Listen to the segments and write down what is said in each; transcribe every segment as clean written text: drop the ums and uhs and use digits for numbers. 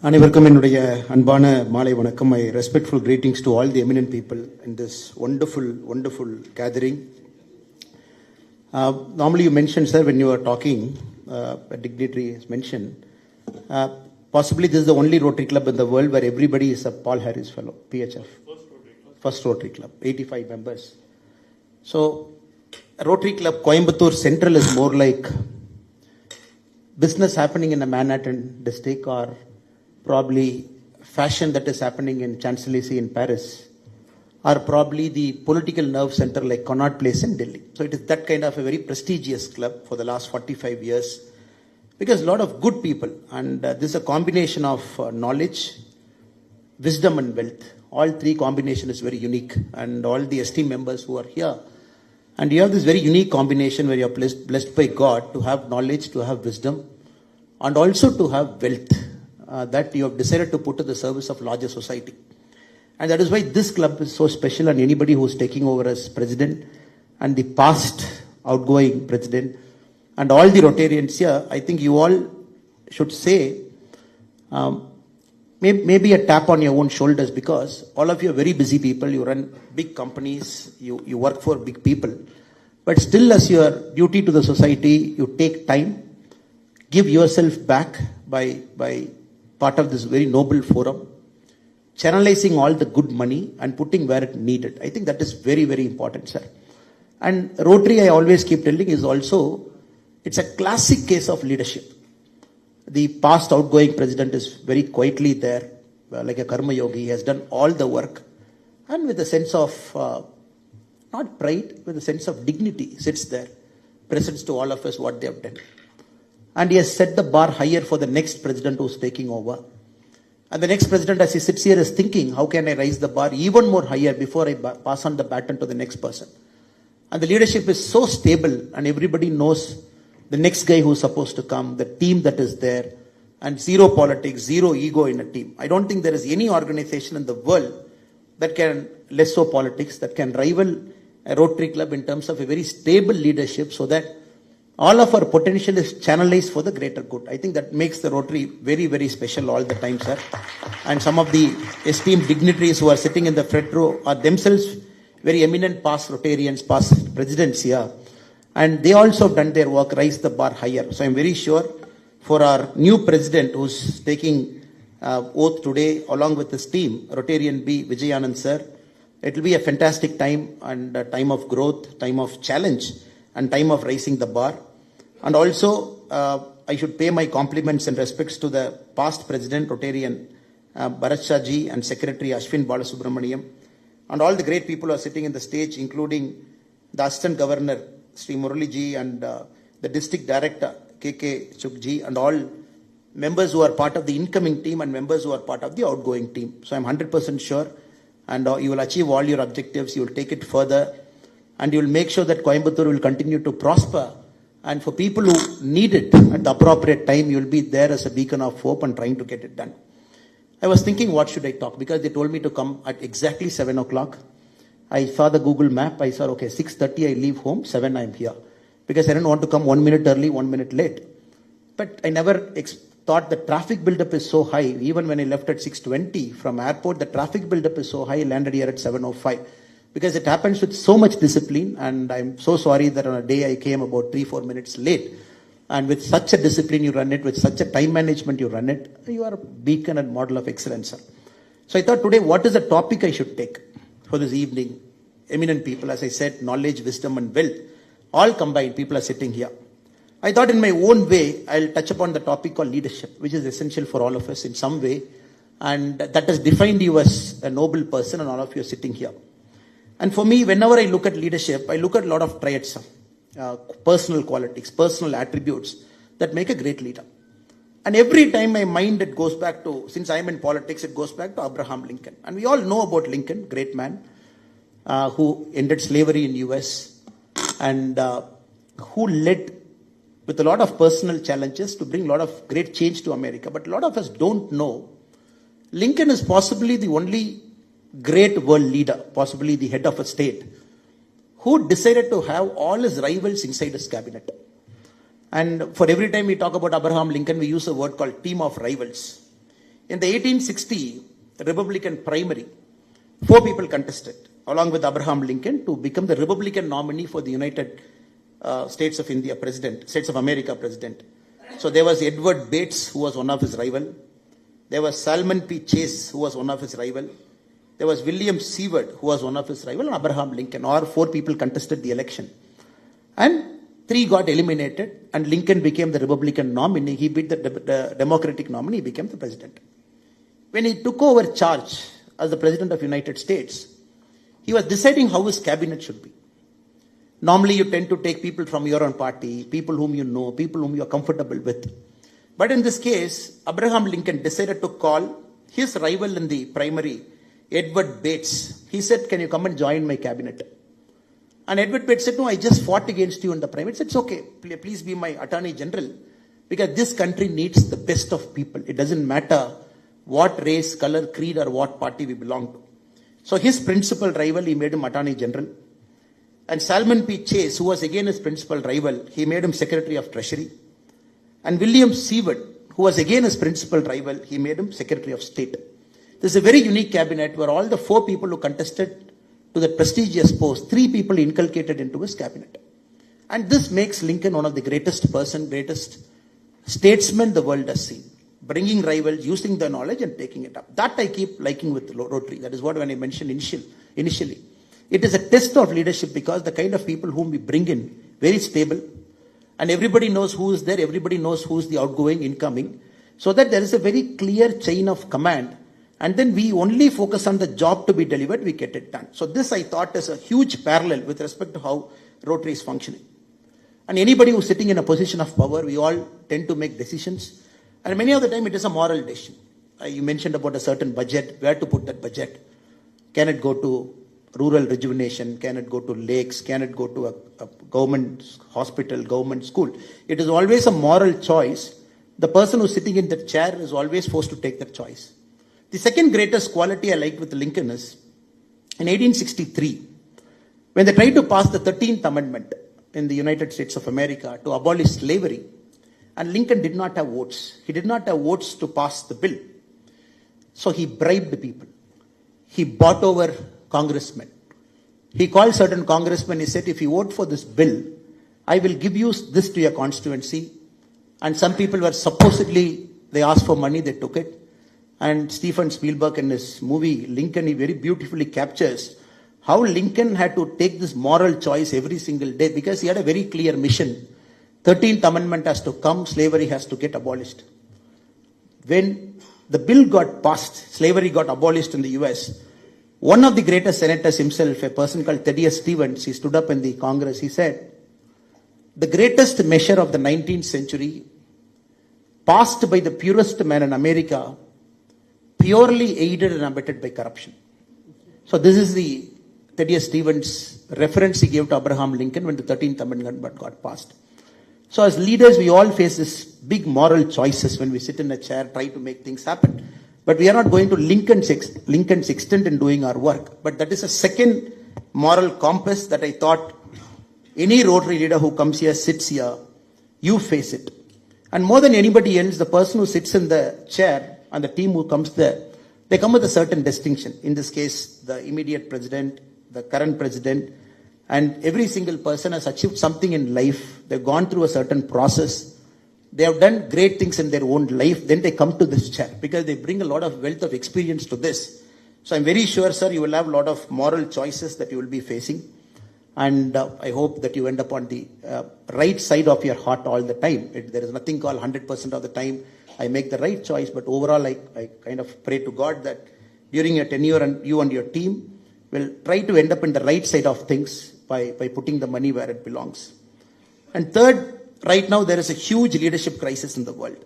அனைவருக்கும் என்னுடைய அன்பான மாலை வணக்கம். My respectful greetings to all the eminent people in this wonderful gathering. Normally you mentioned, sir, when you were talking, a dignitary has mentioned, possibly this is the only Rotary Club in the world where everybody is a Paul Harris fellow, PHF. First Rotary Club, 85 members. So Rotary Club Coimbatore Central is more like business happening in a Manhattan district, or probably fashion that is happening in Champs-Élysées in Paris, or probably the political nerve center like Connaught Place in Delhi. So it is that kind of a very prestigious club for the last 45 years, because a lot of good people, and this is a combination of knowledge, wisdom and wealth. All three combination is very unique, and all the esteemed members who are here, and you have this very unique combination where you are blessed by God to have knowledge, to have wisdom, and also to have wealth that you have decided to put to the service of larger society. And that is why this club is so special, and anybody who is taking over as president, and the past outgoing president, and all the Rotarians here, I think you all should say maybe a tap on your own shoulders, because all of you are very busy people. You run big companies, you work for big people, but still, as your duty to the society, you take time, give yourself back by part of this very noble forum, channelizing all the good money and putting where it needed. I think that is very, very important, sir. And Rotary, I always keep telling, is also, it's a classic case of leadership. The past outgoing president is very quietly there, like a karma yogi. He has done all the work, and with a sense of, not pride, with a sense of dignity, sits there, presents to all of us what they have done. And he has set the bar higher for the next president who is taking over. And the next president, as he sits here, is thinking, how can I raise the bar even more higher before I pass on the baton to the next person? And the leadership is so stable, and everybody knows the next guy who is supposed to come, the team that is there, and zero politics, zero ego in a team. I don't think there is any organization in the world that can, less so politics, that can rival a Rotary Club in terms of a very stable leadership, so that all of our potential is channelized for the greater good. I think that makes the Rotary very, very special all the time, sir. And some of the esteemed dignitaries who are sitting in the front row are themselves very eminent past Rotarians, past presidents here. And they also have done their work, raised the bar higher. So I'm very sure for our new president who's taking oath today along with his team, Rotarian B. Vijayanand sir, it will be a fantastic time, and a time of growth, time of challenge, and time of raising the bar. And also, I should pay my compliments and respects to the past president, Rotarian Bharat Shah ji, and Secretary Ashwin Balasubramaniam, and all the great people who are sitting in the stage, including the Assistant Governor, Sree Murali ji, and the District Director, KK Chuk ji, and all members who are part of the incoming team and members who are part of the outgoing team. So I'm 100% sure, and you will achieve all your objectives, you will take it further, and you will make sure that Coimbatore will continue to prosper. And for people who need it at the appropriate time, you will be there as a beacon of hope and trying to get it done. I was thinking, what should I talk? Because they told me to come at exactly 7 o'clock. I saw the Google map. I saw, okay, 6:30 I leave home, 7 I'm here. Because I didn't want to come 1 minute early, 1 minute late. But I never thought the traffic buildup is so high. Even when I left at 6:20 from airport, the traffic buildup is so high. I landed here at 7:05. Because it happens with so much discipline, and I'm so sorry that on a day I came about 3-4 minutes late. And with such a discipline you run it, with such a time management you run it, you are a beacon and model of excellence, sir. So I thought today, what is the topic I should take for this evening? Eminent people, as I said, knowledge, wisdom and wealth, all combined, people are sitting here. I thought in my own way, I'll touch upon the topic called leadership, which is essential for all of us in some way. And that has defined you as a noble person, and all of you are sitting here. And for me, whenever I look at leadership, I look at a lot of traits, personal qualities, personal attributes that make a great leader. And every time my mind, it goes back to, since I'm in politics, it goes back to Abraham Lincoln. And we all know about Lincoln, great man, who ended slavery in US, and who led with a lot of personal challenges to bring a lot of great change to America. But a lot of us don't know, Lincoln is possibly the only great world leader, possibly the head of a state, who decided to have all his rivals inside his cabinet. And for every time we talk about Abraham Lincoln, we use a word called team of rivals. In the 1860 Republican primary, 4 people contested along with Abraham Lincoln to become the Republican nominee for the United States of India president, States of America president. So there was Edward Bates, who was one of his rival. There was Salmon P. Chase, who was one of his rival. There was William Seward, who was one of his rival, and Abraham Lincoln. All 4 people contested the election. And 3 got eliminated, and Lincoln became the Republican nominee. He beat the Democratic nominee, he became the president. When he took over charge as the President of the United States, he was deciding how his cabinet should be. Normally, you tend to take people from your own party, people whom you know, people whom you are comfortable with. But in this case, Abraham Lincoln decided to call his rival in the primary, Edward Bates. He said, "Can you come and join my cabinet?" And Edward Bates said, "No, I just fought against you in the primary." He said, "It's okay, please be my Attorney General, because this country needs the best of people. It doesn't matter what race, color, creed, or what party we belong to." So his principal rival, he made him Attorney General. And Salmon P. Chase, who was again his principal rival, he made him Secretary of Treasury. And William Seward, who was again his principal rival, he made him Secretary of State. This is a very unique cabinet where all the 4 people who contested to that prestigious post, 3 people inculcated into his cabinet. And this makes Lincoln one of the greatest statesmen the world has seen. Bringing rivals, using the knowledge and taking it up. That I keep liking with Rotary. That is what when I mentioned initially. It is a test of leadership because the kind of people whom we bring in, very stable, and everybody knows who is there, everybody knows who is the outgoing, incoming, so that there is a very clear chain of command, and then we only focus on the job to be delivered, we get it done. So this I thought is a huge parallel with respect to how Rotary is functioning. And anybody who's sitting in a position of power, we all tend to make decisions, and many of the time it is a moral decision. You mentioned about a certain budget, where to put that budget. Can it go to rural rejuvenation? Can it go to lakes? Can it go to a government hospital, government school? It is always a moral choice. The person who's sitting in that chair is always forced to take that choice. The second greatest quality I liked with Lincoln is, in 1863, when they tried to pass the 13th Amendment in the United States of America to abolish slavery, and Lincoln did not have votes. He did not have votes to pass the bill. So he bribed the people. He bought over congressmen. He called certain congressmen, he said, "If you vote for this bill, I will give you this to your constituency." And some people were supposedly, they asked for money, they took it. And Steven Spielberg in his movie Lincoln, he very beautifully captures how Lincoln had to take this moral choice every single day because he had a very clear mission. 13th Amendment has to come, slavery has to get abolished. When the bill got passed, slavery got abolished in the US, one of the greatest senators himself, a person called Thaddeus Stevens, he stood up in the Congress, he said, "The greatest measure of the 19th century, passed by the purest man in America, purely aided and abetted by corruption." So this is the Thaddeus Stevens reference he gave to Abraham Lincoln when the 13th Amendment got passed. So as leaders, we all face this big moral choices when we sit in a chair, try to make things happen. But we are not going to Lincoln's extent in doing our work. But that is a second moral compass that I thought any Rotary leader who comes here, sits here, you face it. And more than anybody else, the person who sits in the chair and the team who comes there, they come with a certain distinction. In this case, the immediate president, the current president, and every single person has achieved something in life. They've gone through a certain process. They have done great things in their own life. Then they come to this chair because they bring a lot of wealth of experience to this. So I'm very sure, sir, you will have a lot of moral choices that you will be facing. And I hope that you end up on the right side of your heart all the time. There is nothing called 100% of the time I make the right choice. But overall, I kind of pray to God that during your tenure, and you and your team will try to end up in the right side of things by putting the money where it belongs. And third, right now there is a huge leadership crisis in the world.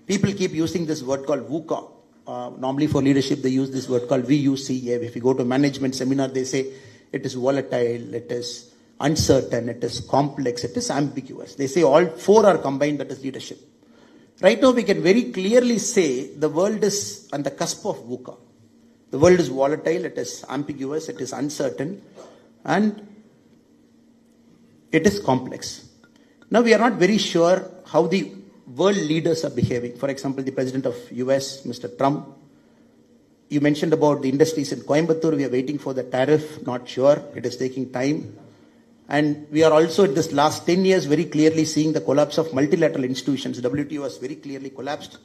People keep using this word called VUCA. Normally for leadership, they use this word called VUCA. If you go to management seminar, they say it is volatile, it is uncertain, it is complex, it is ambiguous. They say all 4 are combined, that is leadership. Right now, we can very clearly say the world is on the cusp of VUCA. The world is volatile, it is ambiguous, it is uncertain, and it is complex. Now we are not very sure how the world leaders are behaving. For example, the president of US, Mr. Trump. You mentioned about the industries in Coimbatore. We are waiting for the tariff. Not sure. It is taking time. And we are also in this last 10 years very clearly seeing the collapse of multilateral institutions. WTO has very clearly collapsed.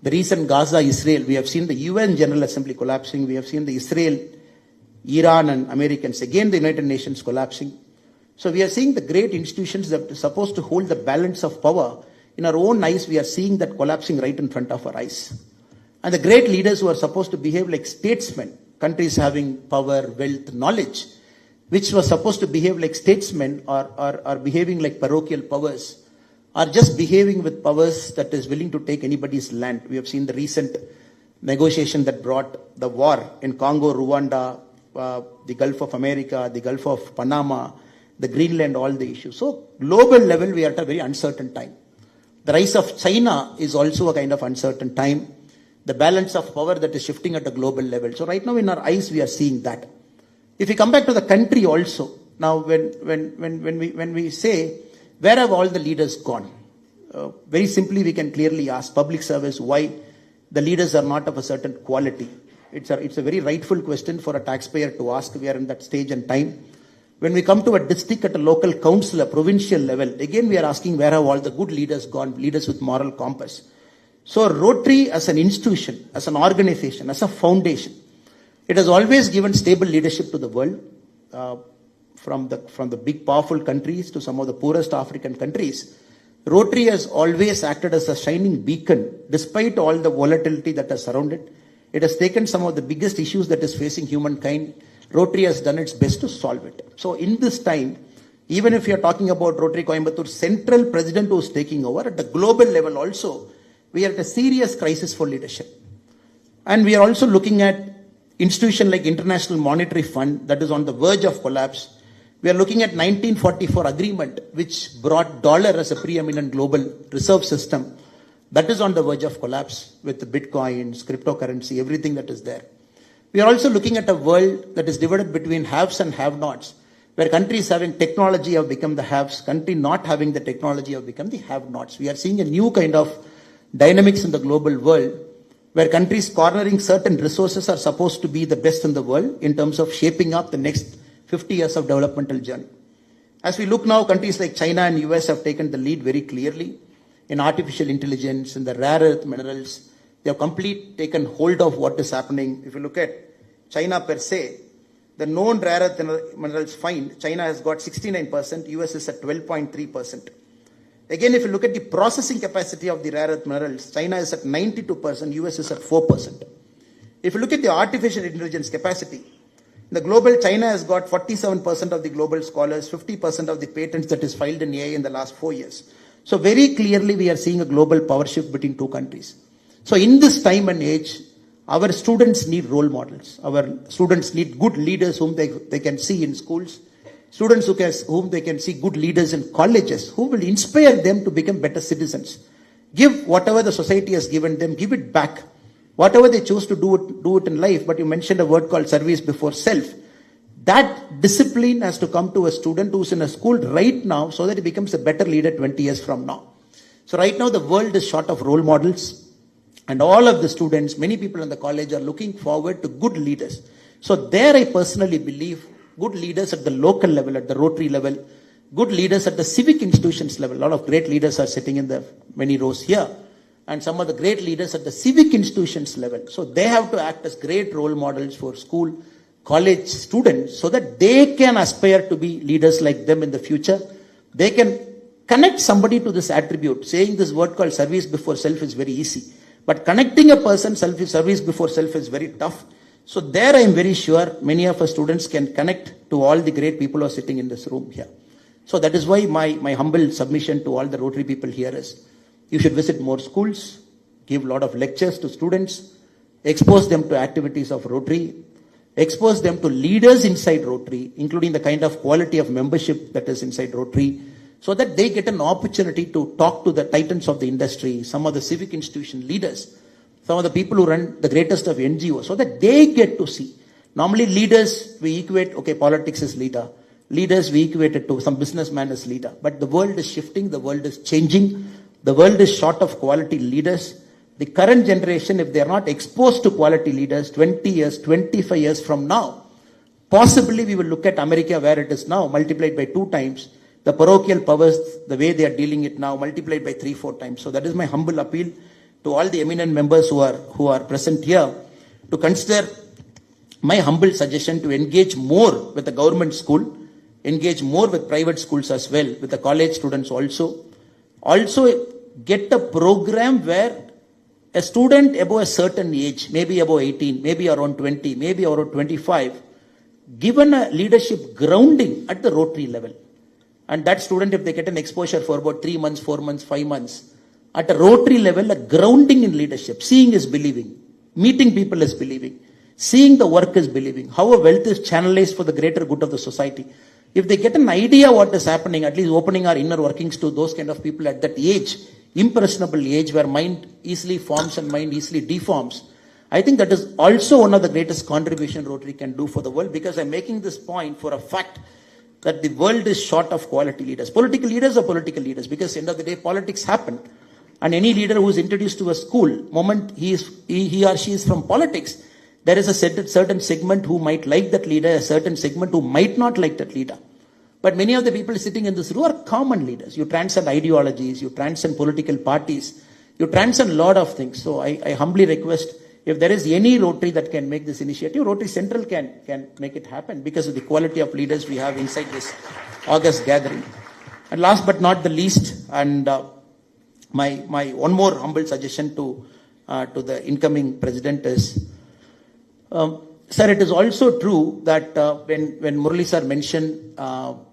The recent Gaza-Israel, we have seen the UN General Assembly collapsing. We have seen the Israel, Iran and Americans, again the United Nations collapsing. So we are seeing the great institutions that are supposed to hold the balance of power. In our own eyes, we are seeing that collapsing right in front of our eyes. And the great leaders who are supposed to behave like statesmen, countries having power, wealth, knowledge, which was supposed to behave like statesmen are behaving like parochial powers, are just behaving with powers that is willing to take anybody's land. We have seen the recent negotiation that brought the war in Congo, Rwanda, the Gulf of America, the Gulf of Panama, the Greenland, all the issues. So global level, we are at a very uncertain time. The rise of China is also a kind of uncertain time. The balance of power that is shifting at a global level. So right now in our eyes, we are seeing that. If we come back to the country also, now when we say, where have all the leaders gone? Very simply, we can clearly ask public service why the leaders are not of a certain quality. It's a very rightful question for a taxpayer to ask. We are in that stage and time. When we come to a district at a local council, a provincial level, again we are asking where have all the good leaders gone, leaders with moral compass. So Rotary as an institution, as an organization, as a foundation, it has always given stable leadership to the world, from the big powerful countries to some of the poorest African countries. Rotary has always acted as a shining beacon, despite all the volatility that has surrounded. It has taken some of the biggest issues that is facing humankind. Rotary has done its best to solve it. So in this time, even if you are talking about Rotary Coimbatore, central president who is taking over, at the global level also, we are at a serious crisis for leadership. And we are also looking at institution like International Monetary Fund that is on the verge of collapse. We are looking at 1944 agreement, which brought dollar as a preeminent global reserve system. That is on the verge of collapse with the bitcoins, cryptocurrency, everything that is there. We are also looking at a world that is divided between haves and have-nots, where countries having technology have become the haves, countries not having the technology have become the have-nots. We are seeing a new kind of dynamics in the global world, where countries cornering certain resources are supposed to be the best in the world in terms of shaping up the next 50 years of developmental journey. As we look now, countries like China and US have taken the lead very clearly in artificial intelligence, in the rare earth minerals. They have completely taken hold of what is happening. If you look at China per se, the known rare earth minerals find, China has got 69%, US is at 12.3%. Again, if you look at the processing capacity of the rare earth minerals, China is at 92%, US is at 4%. If you look at the artificial intelligence capacity, the global China has got 47% of the global scholars, 50% of the patents that is filed in AI in the last 4 years. So very clearly we are seeing a global power shift between two countries. So in this time and age, our students need role models. Our students need good leaders whom they can see in schools. Students whom they can see good leaders in colleges, who will inspire them to become better citizens. Give whatever the society has given them, give it back. Whatever they choose to do it in life. But you mentioned a word called service before self. That discipline has to come to a student who's in a school right now so that he becomes a better leader 20 years from now. So right now the world is short of role models. And all of the students, many people in the college are looking forward to good leaders. So there I personally believe good leaders at the local level, at the Rotary level, good leaders at the civic institutions level. A lot of great leaders are sitting in the many rows here. And some of the great leaders at the civic institutions level. So they have to act as great role models for school, college students so that they can aspire to be leaders like them in the future. They can connect somebody to this attribute. Saying this word called service before self is very easy. But connecting a person service before self is very tough. So there I am very sure many of our students can connect to all the great people who are sitting in this room here. So that is why my humble submission to all the Rotary people here is, you should visit more schools, give a lot of lectures to students, expose them to activities of Rotary, expose them to leaders inside Rotary, including the kind of quality of membership that is inside Rotary, so that they get an opportunity to talk to the titans of the industry, some of the civic institution leaders, some of the people who run the greatest of NGOs, so that they get to see. Normally leaders, we equate, okay, politics is leader. Leaders, we equate it to some businessman as leader. But the world is shifting, the world is changing. The world is short of quality leaders. The current generation, if they are not exposed to quality leaders 20 years, 25 years from now, possibly we will look at America where it is now, multiplied by 2 times. The parochial powers, the way they are dealing it now, multiplied by 3-4 times. So that is my humble appeal to all the eminent members who are present here to consider my humble suggestion to engage more with the government school, engage more with private schools as well, with the college students also. Also get a program where a student above a certain age, maybe above 18, maybe around 20, maybe around 25, given a leadership grounding at the Rotary level. And that student, if they get an exposure for about 3 months, 4 months, 5 months, at a Rotary level, a grounding in leadership, seeing is believing, meeting people is believing, seeing the work is believing, how a wealth is channelized for the greater good of the society. If they get an idea what is happening, at least opening our inner workings to those kind of people at that age, impressionable age where mind easily forms and mind easily deforms, I think that is also one of the greatest contribution Rotary can do for the world, because I'm making this point for a fact that the world is short of quality leaders. Political leaders are political leaders, because at the end of the day, politics happen. And any leader who is introduced to a school, moment he or she is from politics, there is a certain segment who might like that leader, a certain segment who might not like that leader. But many of the people sitting in this room are common leaders. You transcend ideologies, you transcend political parties, you transcend a lot of things. So I humbly request, if there is any Rotary that can make this initiative, Rotary Central can make it happen because of the quality of leaders we have inside this August gathering. And last but not the least, and my one more humble suggestion to the incoming president is, sir, it is also true that when Murali sir mentioned,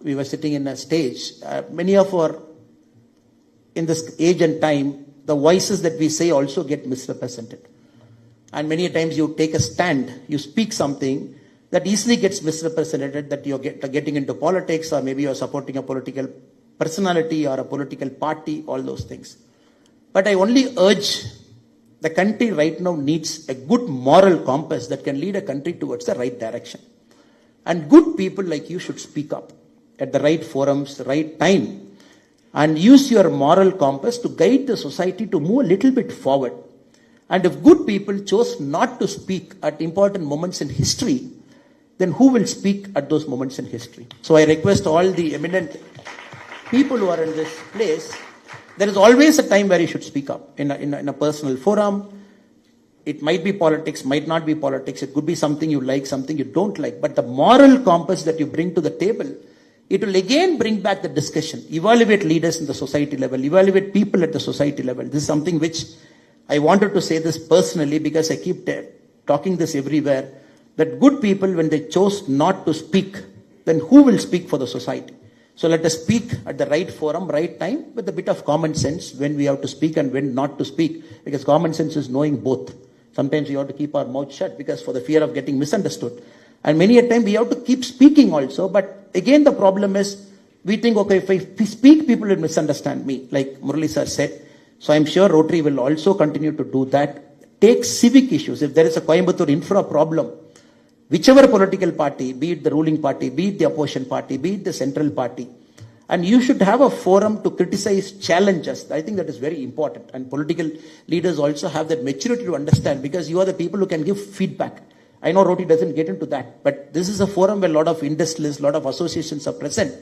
we were sitting in a stage, many of our, in this age and time, the voices that we say also get misrepresented. And many times you take a stand, you speak something that easily gets misrepresented, that you're getting into politics, or maybe you're supporting a political personality or a political party, all those things. But I only urge, the country right now needs a good moral compass that can lead a country towards the right direction. And good people like you should speak up at the right forums, the right time, and use your moral compass to guide the society to move a little bit forward. And if good people chose not to speak at important moments in history, then who will speak at those moments in history? So I request all the eminent people who are in this place, there is always a time where you should speak up in a personal forum. It might be politics, might not be politics. It could be something you like, something you don't like. But the moral compass that you bring to the table, it will again bring back the discussion. Evaluate leaders in the society level, evaluate people at the society level. This is something which I wanted to say this personally, because I keep talking this everywhere, that good people, when they chose not to speak, then who will speak for the society? So let us speak at the right forum, right time, with a bit of common sense when we have to speak and when not to speak, because common sense is knowing both. Sometimes we have to keep our mouth shut because for the fear of getting misunderstood. And many a time we have to keep speaking also, but again the problem is, we think, okay, if I speak, people will misunderstand me, like Murali sir said. So I'm sure Rotary will also continue to do that. Take civic issues. If there is a Coimbatore infra problem, whichever political party, be it the ruling party, be it the opposition party, be it the central party, and you should have a forum to criticize, challenge us. I think that is very important. And political leaders also have that maturity to understand, because you are the people who can give feedback. I know Rotary doesn't get into that, but this is a forum where a lot of industrialists, a lot of associations are present.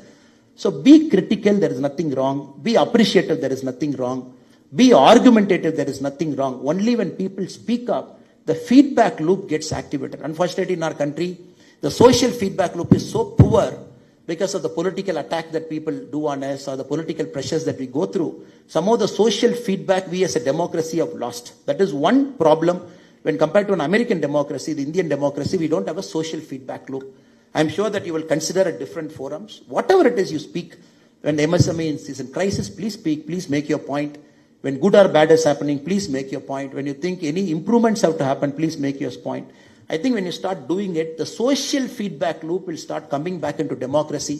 So be critical, there is nothing wrong. Be appreciative, there is nothing wrong. Be argumentative, there is nothing wrong. Only when people speak up, the feedback loop gets activated. Unfortunately, in our country, the social feedback loop is so poor because of the political attack that people do on us, or the political pressures that we go through. Some of the social feedback we as a democracy have lost. That is one problem. When compared to an American democracy, the Indian democracy, we don't have a social feedback loop. I'm sure that you will consider at different forums. Whatever it is you speak, when the MSME is in crisis, please speak, please make your point. When good or bad is happening, please make your point. When you think any improvements have to happen, please make your point. I think when you start doing it, the social feedback loop will start coming back into democracy.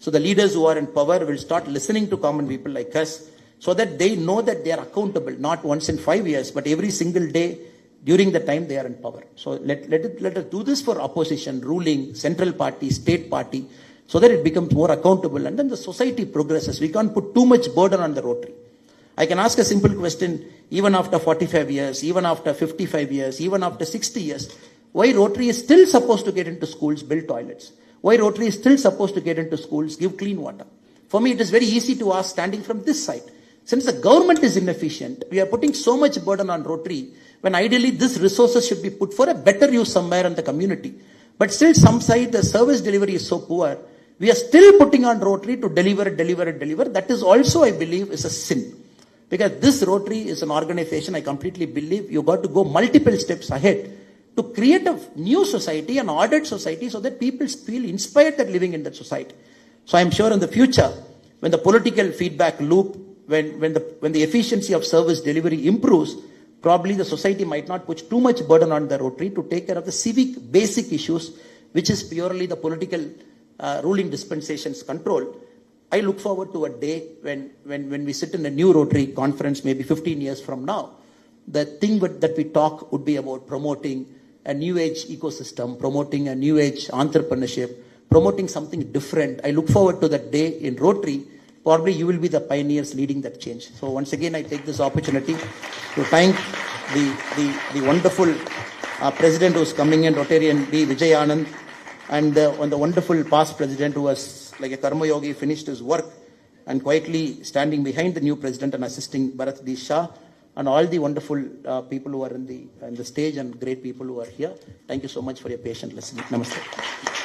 So the leaders who are in power will start listening to common people like us, so that they know that they are accountable, not once in 5 years, but every single day during the time they are in power. So let us do this for opposition, ruling, central party, state party, so that it becomes more accountable, and then the society progresses. We can't put too much burden on the Rotary. I can ask a simple question, even after 45 years, even after 55 years, even after 60 years, why Rotary is still supposed to get into schools, build toilets? Why Rotary is still supposed to get into schools, give clean water? For me, it is very easy to ask standing from this side. Since the government is inefficient, we are putting so much burden on Rotary, when ideally these resources should be put for a better use somewhere in the community. But still some side, the service delivery is so poor, we are still putting on Rotary to deliver. That is also, I believe, is a sin. Because this Rotary is an organization, I completely believe, you got to go multiple steps ahead to create a new society, an ordered society, so that people feel inspired that living in that society. So I'm sure in the future, when the political feedback loop, when the efficiency of service delivery improves, probably the society might not put too much burden on the Rotary to take care of the civic basic issues, which is purely the political ruling dispensation's control. I look forward to a day when we sit in a new Rotary conference, maybe 15 years from now. The thing that we talk would be about promoting a new age ecosystem, promoting a new age entrepreneurship, promoting something different. I look forward to that day in Rotary. Probably you will be the pioneers leading that change. So once again, I take this opportunity to thank the wonderful president who is coming in, Rotarian B. Vijay Anand, and the wonderful past president who was like a karma yogi, finished his work and quietly standing behind the new president and assisting Bharat D. Shah, and all the wonderful people who are in the stage and great people who are here. Thank you so much for your patient listening. Namaste.